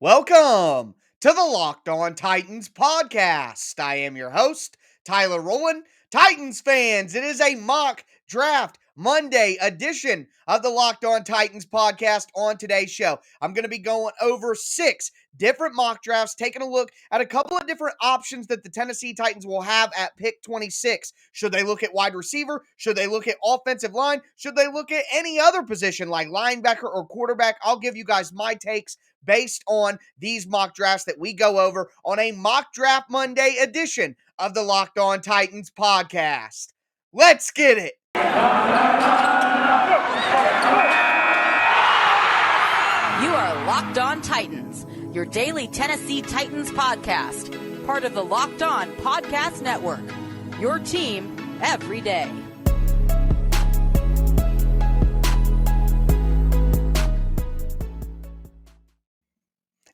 Welcome to the Locked On Titans podcast. I am your host, Tyler Rowland. Titans fans, it is a mock draft Monday edition of the Locked On Titans podcast. On today's show, I'm going to be going over 6 different mock drafts, taking a look at a couple of different options that the Tennessee Titans will have at pick 26. Should they look at wide receiver? Should they look at offensive line? Should they look at any other position like linebacker or quarterback? I'll give you guys my takes based on these mock drafts that we go over on a Mock Draft Monday edition of the Locked On Titans podcast. Let's get it. You are Locked On Titans, your daily Tennessee Titans podcast, part of the Locked On Podcast Network, your team every day.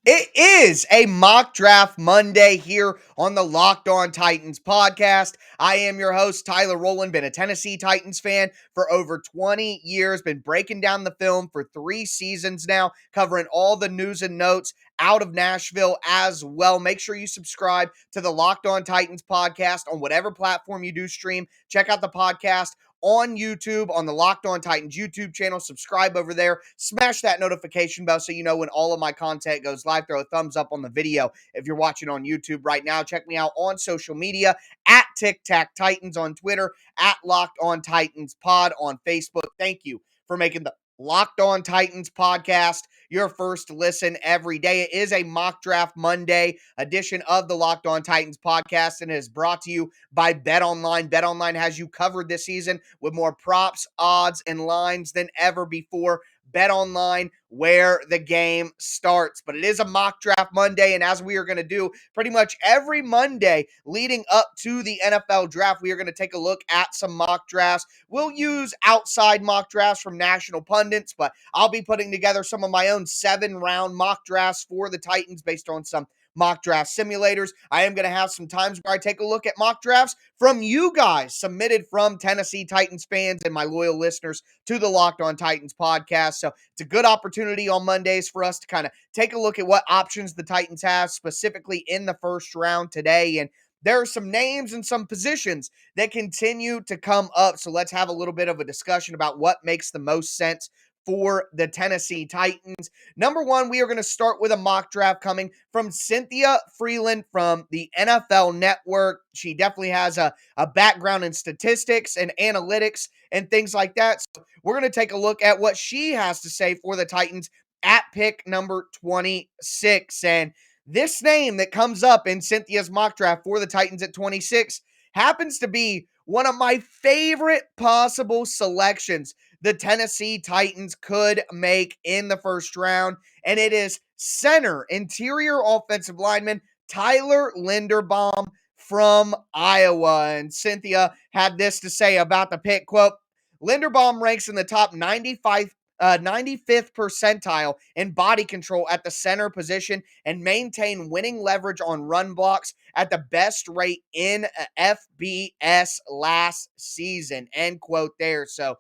It is a mock draft Monday here on the Locked On Titans podcast. I am your host, Tyler Rowland, been a Tennessee Titans fan for over 20 years, been breaking down the film for 3 seasons now, covering all the news and notes out of Nashville as well. Make sure you subscribe to the Locked On Titans podcast on whatever platform you do stream. Check out the podcast on YouTube, on the Locked On Titans YouTube channel. Subscribe over there. Smash that notification bell so you know when all of my content goes live. Throw a thumbs up on the video if you're watching on YouTube right now. Check me out on social media at Tic Tac Titans on Twitter, at Locked On Titans Pod on Facebook. Thank you for making the Locked On Titans podcast your first listen every day. It is a mock draft Monday edition of the Locked On Titans podcast, and it is brought to you by BetOnline. BetOnline has you covered this season with more props, odds, and lines than ever before. BetOnline, where the game starts. But it is a mock draft Monday, and as we are going to do pretty much every Monday leading up to the NFL draft, we are going to take a look at some mock drafts. We'll use outside mock drafts from national pundits, but I'll be putting together some of my own 7-round mock drafts for the Titans based on some mock draft simulators. I am going to have some times where I take a look at mock drafts from you guys submitted from Tennessee Titans fans and my loyal listeners to the Locked On Titans podcast. So it's a good opportunity on Mondays for us to kind of take a look at what options the Titans have specifically in the first round today. And there are some names and some positions that continue to come up. So let's have a little bit of a discussion about what makes the most sense for the Tennessee Titans. Number one, we are going to start with a mock draft coming from Cynthia Freeland from the NFL Network. She definitely has a background in statistics and analytics and things like that. So we're going to take a look at what she has to say for the Titans at pick number 26. And this name that comes up in Cynthia's mock draft for the Titans at 26 happens to be one of my favorite possible selections the Tennessee Titans could make in the first round, and it is center, interior offensive lineman Tyler Linderbaum from Iowa. And Cynthia had this to say about the pick, quote, Linderbaum ranks in the top 95 95th percentile in body control at the center position and maintain winning leverage on run blocks at the best rate in FBS last season. End quote there. So,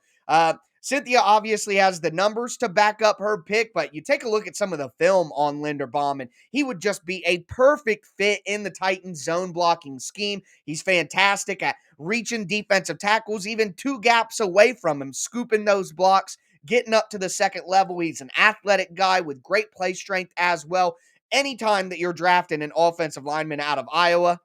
Cynthia obviously has the numbers to back up her pick, but you take a look at some of the film on Linderbaum, and he would just be a perfect fit in the Titans' zone blocking scheme. He's fantastic at reaching defensive tackles, even 2 gaps away from him, scooping those blocks, getting up to the second level. He's an athletic guy with great play strength as well. Anytime that you're drafting an offensive lineman out of Iowa,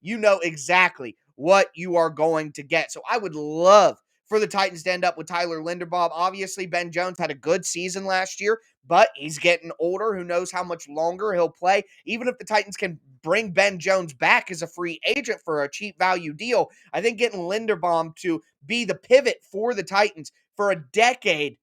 you know exactly what you are going to get. So I would love for the Titans to end up with Tyler Linderbaum. Obviously, Ben Jones had a good season last year, but he's getting older. Who knows how much longer he'll play? Even if the Titans can bring Ben Jones back as a free agent for a cheap value deal, I think getting Linderbaum to be the pivot for the Titans for a decade,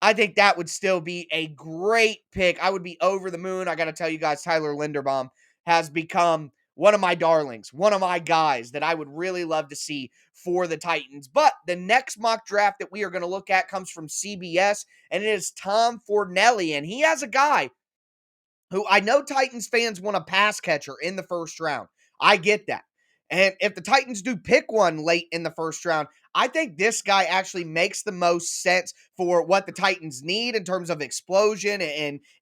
I think that would still be a great pick. I would be over the moon. I got to tell you guys, Tyler Linderbaum has become one of my darlings, one of my guys that I would really love to see for the Titans. But the next mock draft that we are going to look at comes from CBS, and it is Tom Fornelli. And he has a guy who I know Titans fans want a pass catcher in the first round. I get that. And if the Titans do pick one late in the first round, I think this guy actually makes the most sense for what the Titans need in terms of explosion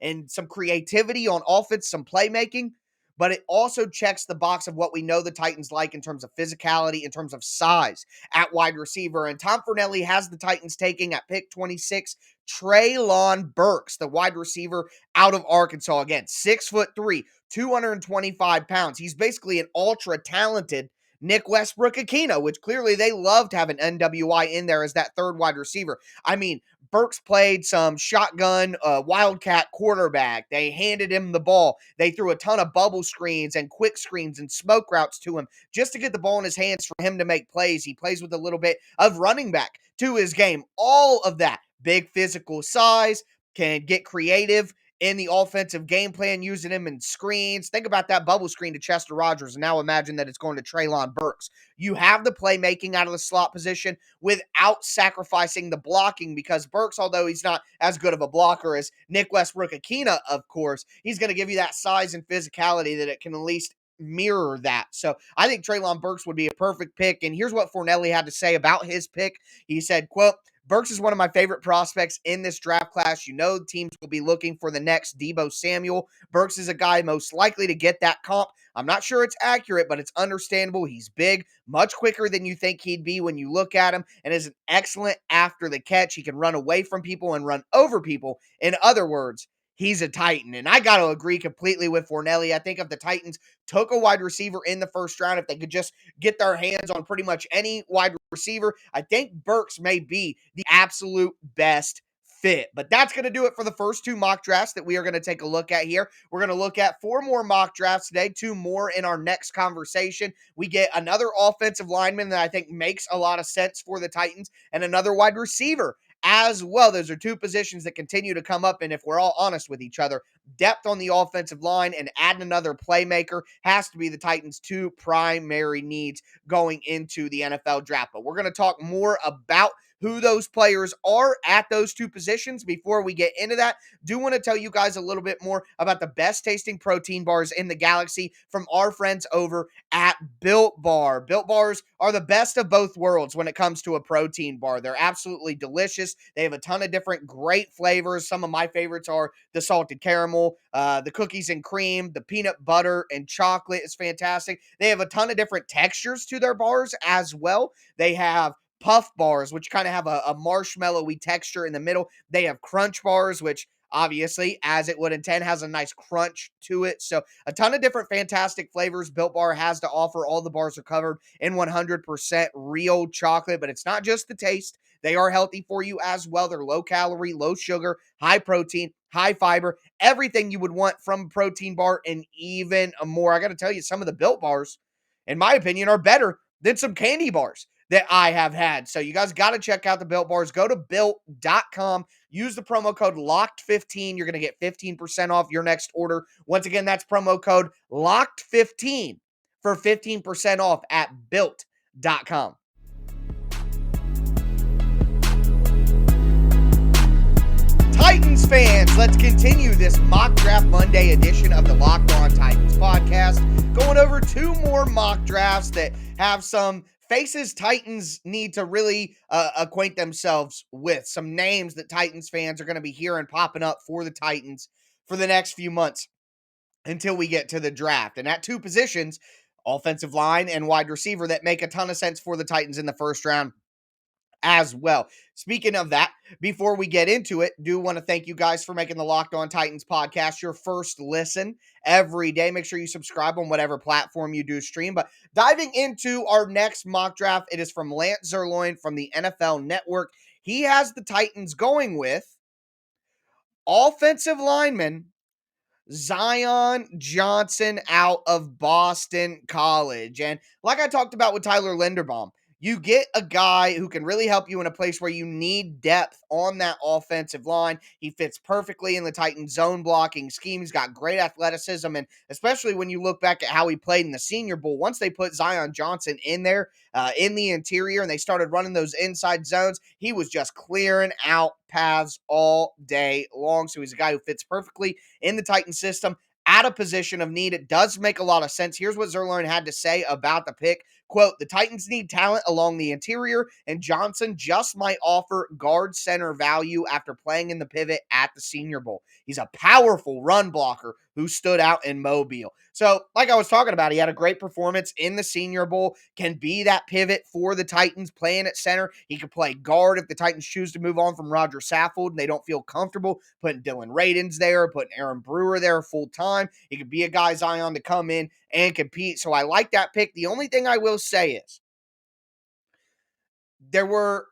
and some creativity on offense, some playmaking. But it also checks the box of what we know the Titans like in terms of physicality, in terms of size at wide receiver. And Tom Fornelli has the Titans taking at pick 26 Treylon Burks, the wide receiver out of Arkansas. Again, 6'3", 225 pounds. He's basically an ultra talented Nick Westbrook-Akina, which clearly they loved having NWI in there as that third wide receiver. I mean, Burks played some shotgun wildcat quarterback. They handed him the ball. They threw a ton of bubble screens and quick screens and smoke routes to him just to get the ball in his hands for him to make plays. He plays with a little bit of running back to his game. All of that big physical size, can get creative in the offensive game plan, using him in screens. Think about that bubble screen to Chester Rogers, and now imagine that it's going to Treylon Burks. You have the playmaking out of the slot position without sacrificing the blocking, because Burks, although he's not as good of a blocker as Nick Westbrook-Akina, of course, he's going to give you that size and physicality that it can at least mirror that. So I think Treylon Burks would be a perfect pick. And here's what Fornelli had to say about his pick. He said, quote, Burks is one of my favorite prospects in this draft class. You know, teams will be looking for the next Deebo Samuel. Burks is a guy most likely to get that comp. I'm not sure it's accurate, but it's understandable. He's big, much quicker than you think he'd be when you look at him, and is an excellent after the catch. He can run away from people and run over people. In other words, he's a Titan. And I got to agree completely with Fornelli. I think if the Titans took a wide receiver in the first round, if they could just get their hands on pretty much any wide receiver, I think Burks may be the absolute best fit. But that's going to do it for the first two mock drafts that we are going to take a look at here. We're going to look at 4 more mock drafts today, 2 more in our next conversation. We get another offensive lineman that I think makes a lot of sense for the Titans, and another wide receiver as well. Those are 2 positions that continue to come up, and if we're all honest with each other, depth on the offensive line and adding another playmaker has to be the Titans' 2 primary needs going into the NFL draft. But we're going to talk more about who those players are at those 2 positions. Before we get into that, do want to tell you guys a little bit more about the best tasting protein bars in the galaxy from our friends over at Built Bar. Built Bars are the best of both worlds when it comes to a protein bar. They're absolutely delicious. They have a ton of different great flavors. Some of my favorites are the salted caramel, the cookies and cream, the peanut butter and chocolate is fantastic. They have a ton of different textures to their bars as well. They have puff bars, which kind of have a marshmallowy texture in the middle. They have crunch bars, which obviously, as it would intend, has a nice crunch to it. So a ton of different fantastic flavors Built Bar has to offer. All the bars are covered in 100% real chocolate, but it's not just the taste. They are healthy for you as well. They're low calorie, low sugar, high protein, high fiber, everything you would want from a protein bar and even more. I got to tell you, some of the Built Bars, in my opinion, are better than some candy bars that I have had. So you guys got to check out the Built Bars. Go to built.com. Use the promo code LOCKED15. You're going to get 15% off your next order. Once again, that's promo code LOCKED15 for 15% off at built.com. Titans fans, let's continue this Mock Draft Monday edition of the Locked On Titans podcast. Going over 2 more mock drafts that have some faces Titans need to really acquaint themselves with. Some names that Titans fans are going to be hearing popping up for the Titans for the next few months until we get to the draft. And at 2 positions, offensive line and wide receiver, that make a ton of sense for the Titans in the first round as well. Speaking of that, before we get into it, do want to thank you guys for making the Locked On Titans podcast your first listen every day. Make sure you subscribe on whatever platform you do stream. But diving into our next mock draft, it is from Lance Zierlein from the NFL Network. He has the Titans going with offensive lineman Zion Johnson out of Boston College. And like I talked about with Tyler Linderbaum, you get a guy who can really help you in a place where you need depth on that offensive line. He fits perfectly in the Titans zone blocking scheme. He's got great athleticism, and especially when you look back at how he played in the Senior Bowl, once they put Zion Johnson in there in the interior and they started running those inside zones, he was just clearing out paths all day long. So he's a guy who fits perfectly in the Titan system at a position of need. It does make a lot of sense. Here's what Zerline had to say about the pick. Quote, the Titans need talent along the interior, and Johnson just might offer guard center value after playing in the pivot at the Senior Bowl. He's a powerful run blocker who stood out in Mobile. So, like I was talking about, he had a great performance in the Senior Bowl, can be that pivot for the Titans playing at center. He could play guard if the Titans choose to move on from Roger Saffold and they don't feel comfortable putting Dylan Radins there, putting Aaron Brewer there full time. He could be a guy, Zion, to come in and compete. So I like that pick. The only thing I will say is there were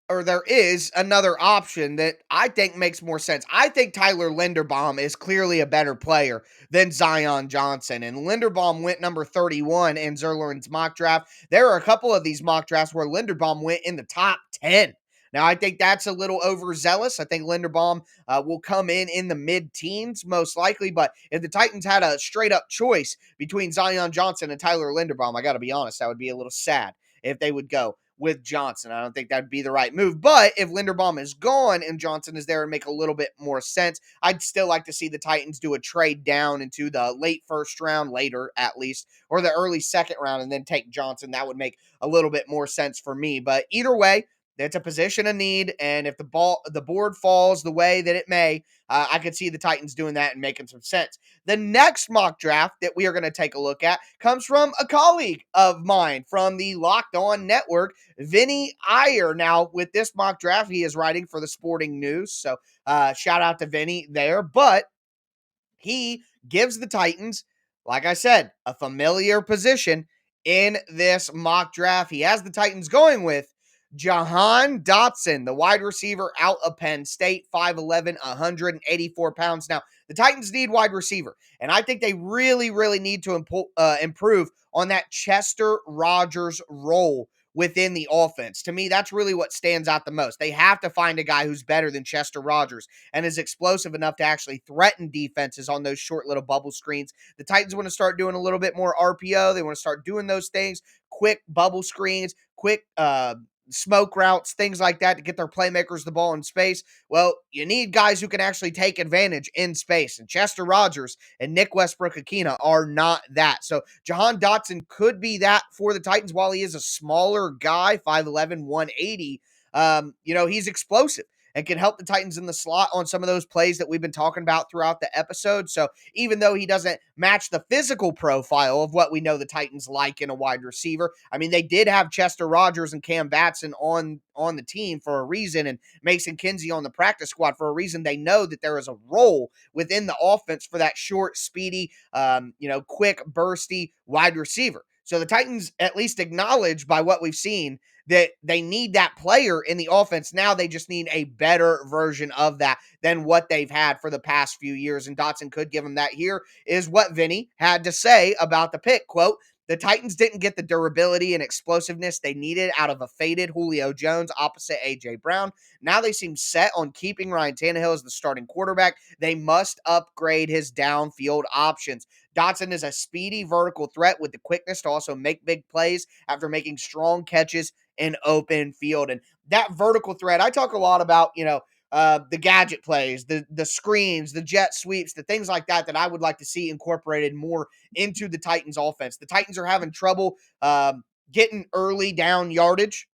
there is another option that I think makes more sense. I think Tyler Linderbaum is clearly a better player than Zion Johnson. And Linderbaum went number 31 in Zerlein's mock draft. There are a couple of these mock drafts where Linderbaum went in the top 10. Now, I think that's a little overzealous. I think Linderbaum will come in the mid-teens, most likely. But if the Titans had a straight-up choice between Zion Johnson and Tyler Linderbaum, I got to be honest, that would be a little sad if they would go with Johnson. I don't think that'd be the right move. But if Linderbaum is gone and Johnson is there, and make a little bit more sense. I'd still like to see the Titans do a trade down into the late first round, later at least, or the early second round, and then take Johnson. That would make a little bit more sense for me. But either way, it's a position of need, and if the board falls the way that it may, I could see the Titans doing that and making some sense. The next mock draft that we are going to take a look at comes from a colleague of mine from the Locked On Network, Vinny Iyer. Now, with this mock draft, he is writing for the Sporting News, so shout out to Vinny there. But he gives the Titans, like I said, a familiar position in this mock draft. He has the Titans going with Jahan Dotson, the wide receiver out of Penn State, 5'11", 184 pounds. Now, the Titans need wide receiver, and I think they really, really need to improve on that Chester Rogers role within the offense. To me, that's really what stands out the most. They have to find a guy who's better than Chester Rogers and is explosive enough to actually threaten defenses on those short little bubble screens. The Titans want to start doing a little bit more RPO. They want to start doing those things, quick bubble screens, quick smoke routes, things like that to get their playmakers the ball in space. Well, you need guys who can actually take advantage in space. And Chester Rogers and Nick Westbrook-Akina are not that. So Jahan Dotson could be that for the Titans while he is a smaller guy, 5'11", 180. He's explosive and can help the Titans in the slot on some of those plays that we've been talking about throughout the episode. So even though he doesn't match the physical profile of what we know the Titans like in a wide receiver, I mean, they did have Chester Rogers and Cam Batson on the team for a reason, and Mason Kinsey on the practice squad for a reason. They know that there is a role within the offense for that short, speedy, quick, bursty wide receiver. So the Titans at least acknowledge by what we've seen that they need that player in the offense. Now they just need a better version of that than what they've had for the past few years. And Dotson could give them that. Here is what Vinny had to say about the pick. Quote, the Titans didn't get the durability and explosiveness they needed out of a faded Julio Jones opposite A.J. Brown. Now they seem set on keeping Ryan Tannehill as the starting quarterback. They must upgrade his downfield options. Dotson is a speedy vertical threat with the quickness to also make big plays after making strong catches in open field. And that vertical threat, I talk a lot about, the gadget plays, the screens, the jet sweeps, the things like that I would like to see incorporated more into the Titans offense. The Titans are having trouble getting early down yardage.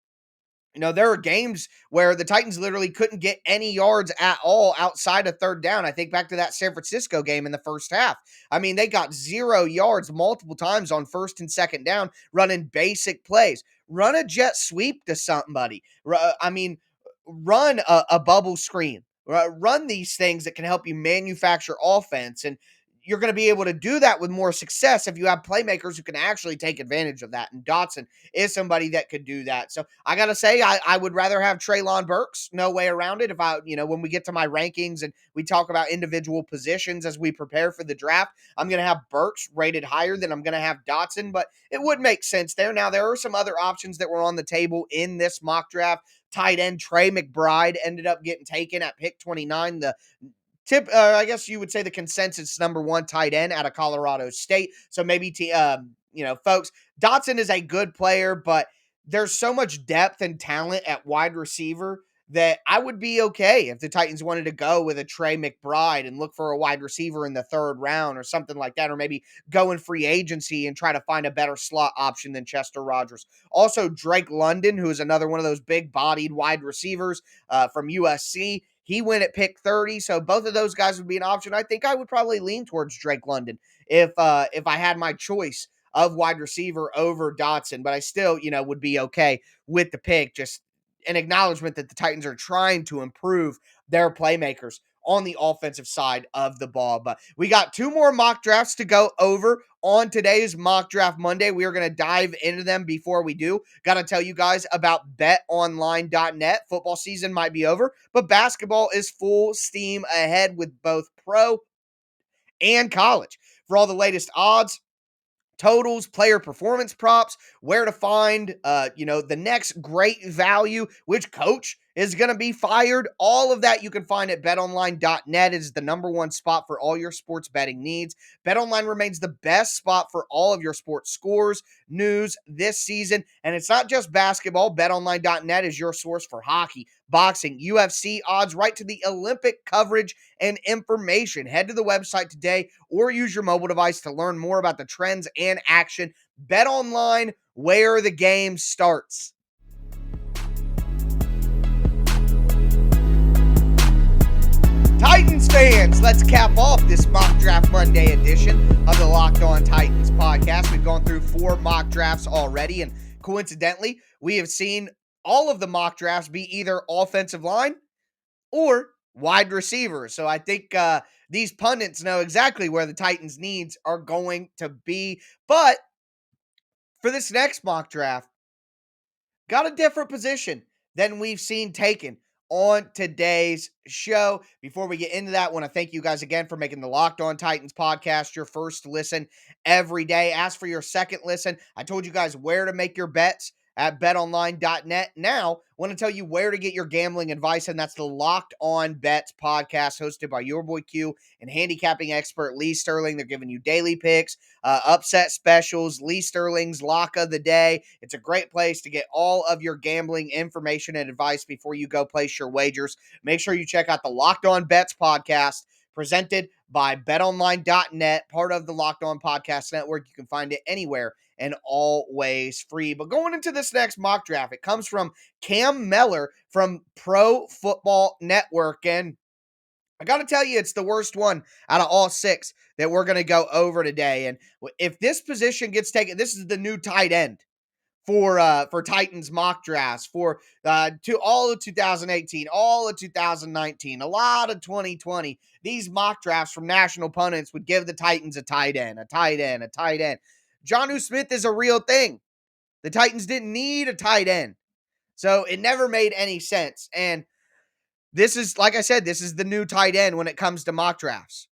There are games where the Titans literally couldn't get any yards at all outside of third down. I think back to that San Francisco game in the first half. I mean, they got 0 yards multiple times on first and second down running basic plays. Run a jet sweep to somebody. Run a bubble screen. Run these things that can help you manufacture offense. And you're going to be able to do that with more success if you have playmakers who can actually take advantage of that. And Dotson is somebody that could do that. So I got to say, I would rather have Treylon Burks. No way around it. When we get to my rankings and we talk about individual positions as we prepare for the draft, I'm going to have Burks rated higher than I'm going to have Dotson, but it would make sense there. Now, there are some other options that were on the table in this mock draft. Tight end Trey McBride ended up getting taken at pick 29. I guess you would say the consensus number 1 tight end out of Colorado State. So maybe, folks, Dotson is a good player, but there's so much depth and talent at wide receiver that I would be okay if the Titans wanted to go with a Trey McBride and look for a wide receiver in the third round or something like that, or maybe go in free agency and try to find a better slot option than Chester Rogers. Also, Drake London, who is another one of those big bodied wide receivers from USC. He went at pick 30, so both of those guys would be an option. I think I would probably lean towards Drake London if I had my choice of wide receiver over Dotson, but I still, would be okay with the pick. Just an acknowledgement that the Titans are trying to improve their playmakers on the offensive side of the ball. But we got two more mock drafts to go over on today's Mock Draft Monday. We are going to dive into them. Before we do, got to tell you guys about betonline.net. Football season might be over, but basketball is full steam ahead with both pro and college. For all the latest odds, totals, player performance props, where to find, the next great value, which coach is going to be fired. All of that you can find at betonline.net. Is the number one spot for all your sports betting needs. BetOnline remains the best spot for all of your sports scores, news this season. And it's not just basketball. BetOnline.net is your source for hockey, boxing, UFC odds, right to the Olympic coverage and information. Head to the website today or use your mobile device to learn more about the trends and action. Bet online, where the game starts. Titans fans, let's cap off this Mock Draft Monday edition of the Locked On Titans podcast. We've gone through 4 mock drafts already, and coincidentally, we have seen all of the mock drafts be either offensive line or wide receiver. So I think these pundits know exactly where the Titans' needs are going to be. But for this next mock draft, got a different position than we've seen taken on today's show. Before we get into that, I want to thank you guys again for making the Locked On Titans podcast your first listen every day. As for your second listen, I told you guys where to make your bets at betonline.net. Now, I want to tell you where to get your gambling advice, and that's the Locked On Bets podcast hosted by your boy Q and handicapping expert Lee Sterling. They're giving you daily picks, upset specials, Lee Sterling's lock of the day. It's a great place to get all of your gambling information and advice before you go place your wagers. Make sure you check out the Locked On Bets podcast presented by betonline.net, part of the Locked On Podcast Network. You can find it anywhere and always free. But going into this next mock draft, it comes from Cam Meller from Pro Football Network. And I got to tell you, it's the worst one out of all 6 that we're going to go over today. And if this position gets taken, this is the new tight end for Titans mock drafts for to all of 2018, all of 2019, a lot of 2020. These mock drafts from national pundits would give the Titans a tight end, a tight end, a tight end. Jonnu Smith is a real thing. The Titans didn't need a tight end. So it never made any sense. And this is, like I said, this is the new tight end when it comes to mock drafts.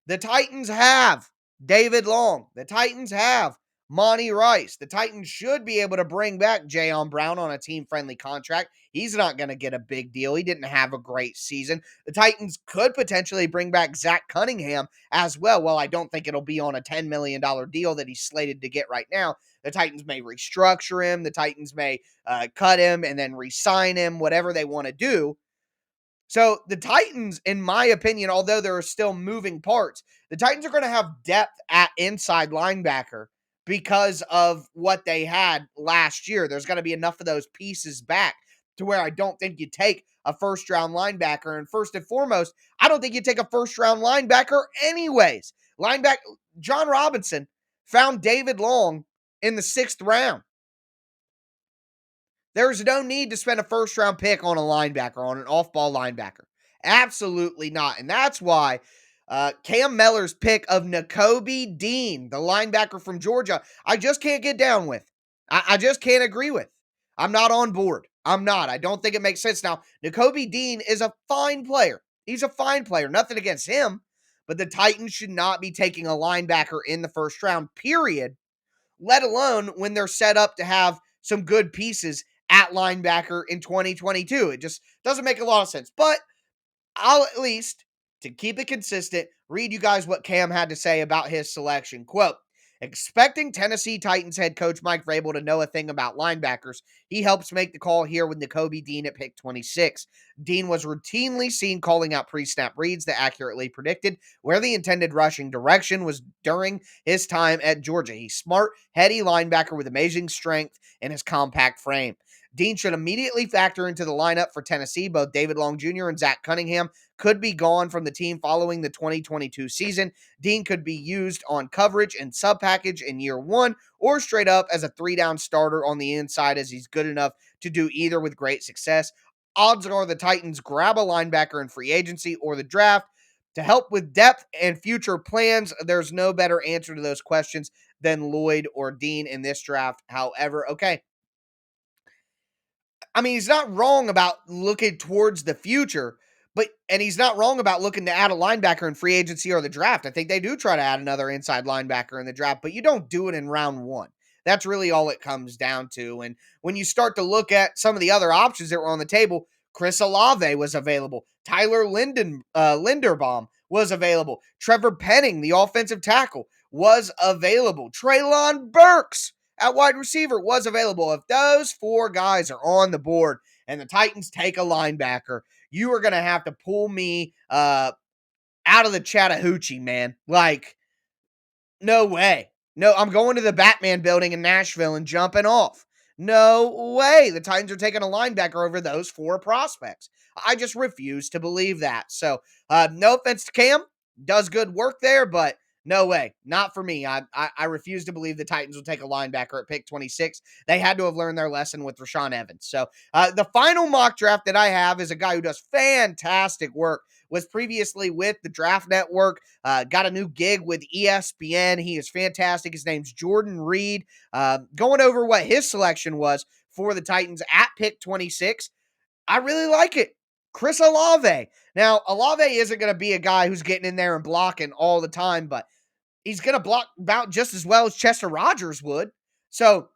The Titans have David Long. The Titans have Monty Rice. The Titans should be able to bring back Jayon Brown on a team-friendly contract. He's not going to get a big deal. He didn't have a great season. The Titans could potentially bring back Zach Cunningham as well. Well, I don't think it'll be on a $10 million deal that he's slated to get right now. The Titans may restructure him. The Titans may cut him and then re-sign him, whatever they want to do. So the Titans, in my opinion, although there are still moving parts, the Titans are going to have depth at inside linebacker because of what they had last year. There's going to be enough of those pieces back to where I don't think you take a first-round linebacker. And first and foremost, I don't think you take a first-round linebacker anyways. John Robinson found David Long in the 6th round. There's no need to spend a first-round pick on a linebacker, on an off-ball linebacker. Absolutely not. And that's why Cam Meller's pick of Nakobe Dean, the linebacker from Georgia, I just can't get down with. I just can't agree with. I'm not on board. I'm not. I don't think it makes sense. Now, Nakobe Dean is a fine player. He's a fine player. Nothing against him. But the Titans should not be taking a linebacker in the first round, period, let alone when they're set up to have some good pieces at linebacker in 2022. It just doesn't make a lot of sense. But I'll at least, to keep it consistent, read you guys what Cam had to say about his selection. Quote, Expecting Tennessee Titans head coach Mike Vrabel to know a thing about linebackers, he helps make the call here with Nakobe Dean at pick 26. Dean was routinely seen calling out pre-snap reads that accurately predicted where the intended rushing direction was during his time at Georgia. He's smart, heady linebacker with amazing strength in his compact frame. Dean should immediately factor into the lineup for Tennessee. Both David Long Jr. and Zach Cunningham could be gone from the team following the 2022 season. Dean could be used on coverage and sub package in year one, or straight up as a 3-down starter on the inside, as he's good enough to do either with great success. Odds are the Titans grab a linebacker in free agency or the draft. To help with depth and future plans, there's no better answer to those questions than Lloyd or Dean in this draft. However, okay, I mean, he's not wrong about looking towards the future, and he's not wrong about looking to add a linebacker in free agency or the draft. I think they do try to add another inside linebacker in the draft, but you don't do it in round one. That's really all it comes down to. And when you start to look at some of the other options that were on the table, Chris Olave was available. Tyler Linderbaum was available. Trevor Penning, the offensive tackle, was available. Treylon Burks at wide receiver was available. If those four guys are on the board and the Titans take a linebacker, you are going to have to pull me out of the Chattahoochee, man. Like, no way. No, I'm going to the Batman building in Nashville and jumping off. No way. The Titans are taking a linebacker over those four prospects. I just refuse to believe that. So, no offense to Cam. Does good work there, but no way. Not for me. I refuse to believe the Titans will take a linebacker at pick 26. They had to have learned their lesson with Rashaan Evans. So, the final mock draft that I have is a guy who does fantastic work, was previously with the Draft Network, got a new gig with ESPN. He is fantastic. His name's Jordan Reed. Going over what his selection was for the Titans at pick 26, I really like it. Chris Olave. Now, Olave isn't going to be a guy who's getting in there and blocking all the time, but he's going to block about just as well as Chester Rogers would. So,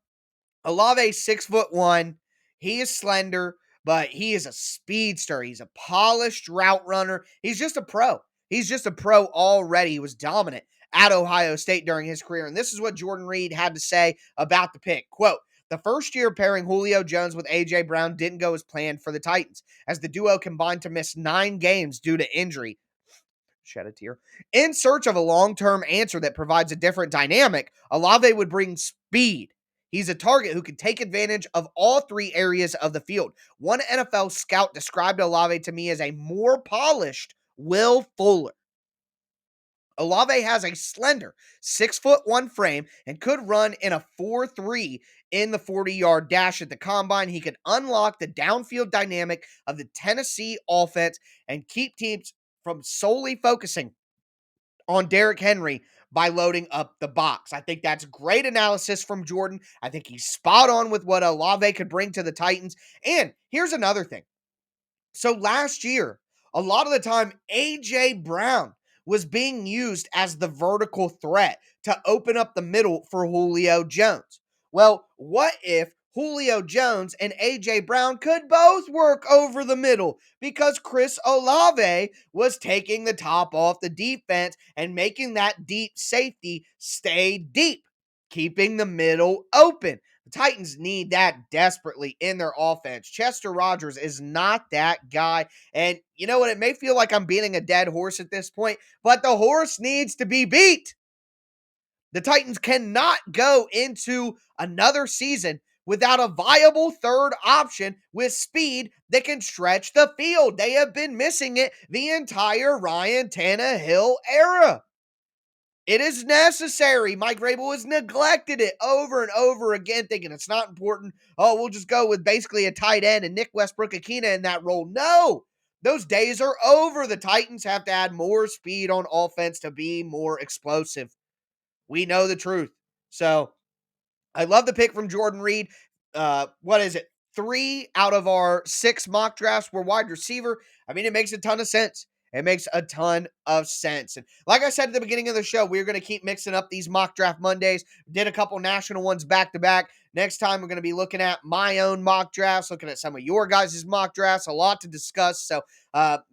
Olave 6'1". He is slender, but he is a speedster. He's a polished route runner. He's just a pro. He's just a pro already. He was dominant at Ohio State during his career. And this is what Jordan Reed had to say about the pick. Quote, "The first year pairing Julio Jones with A.J. Brown didn't go as planned for the Titans, as the duo combined to miss 9 games due to injury." Shed a tear. In search of a long-term answer that provides a different dynamic, Olave would bring speed. He's a target who can take advantage of all 3 areas of the field. One NFL scout described Olave to me as a more polished Will Fuller. Olave has a slender 6'1" frame and could run in a 4.3 in the 40-yard dash at the combine. He could unlock the downfield dynamic of the Tennessee offense and keep teams from solely focusing on Derrick Henry by loading up the box. I think that's great analysis from Jordan. I think he's spot on with what Olave could bring to the Titans. And here's another thing. So last year, a lot of the time, A.J. Brown was being used as the vertical threat to open up the middle for Julio Jones. Well, what if Julio Jones and A.J. Brown could both work over the middle, because Chris Olave was taking the top off the defense and making that deep safety stay deep, keeping the middle open. The Titans need that desperately in their offense. Chester Rogers is not that guy. And you know what? It may feel like I'm beating a dead horse at this point, but the horse needs to be beat. The Titans cannot go into another season without a viable third option with speed that can stretch the field. They have been missing it the entire Ryan Tannehill era. It is necessary. Mike Vrabel has neglected it over and over again, thinking it's not important. Oh, we'll just go with basically a tight end and Nick Westbrook-Akina in that role. No, those days are over. The Titans have to add more speed on offense to be more explosive. We know the truth. So I love the pick from Jordan Reed. What is it? 3 out of our 6 mock drafts were wide receiver. I mean, it makes a ton of sense. It makes a ton of sense. And like I said at the beginning of the show, we're going to keep mixing up these mock draft Mondays. Did a couple national ones back to back. Next time, we're going to be looking at my own mock drafts, looking at some of your guys' mock drafts, a lot to discuss. So,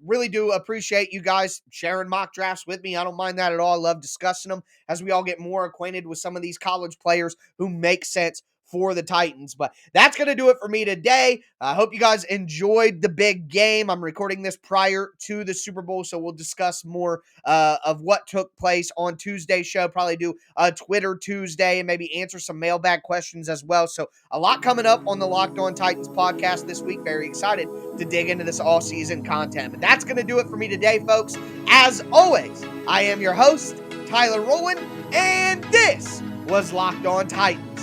really do appreciate you guys sharing mock drafts with me. I don't mind that at all. I love discussing them as we all get more acquainted with some of these college players who make sense for the Titans. But that's going to do it for me today. I hope you guys enjoyed the big game. I'm recording this prior to the Super Bowl, so we'll discuss more of what took place on Tuesday's show. Probably do a Twitter Tuesday and maybe answer some mailbag questions as well. So a lot coming up on the Locked On Titans podcast this week. Very excited to dig into this all-season content. But that's going to do it for me today, folks. As always, I am your host, Tyler Rowland, and this was Locked On Titans.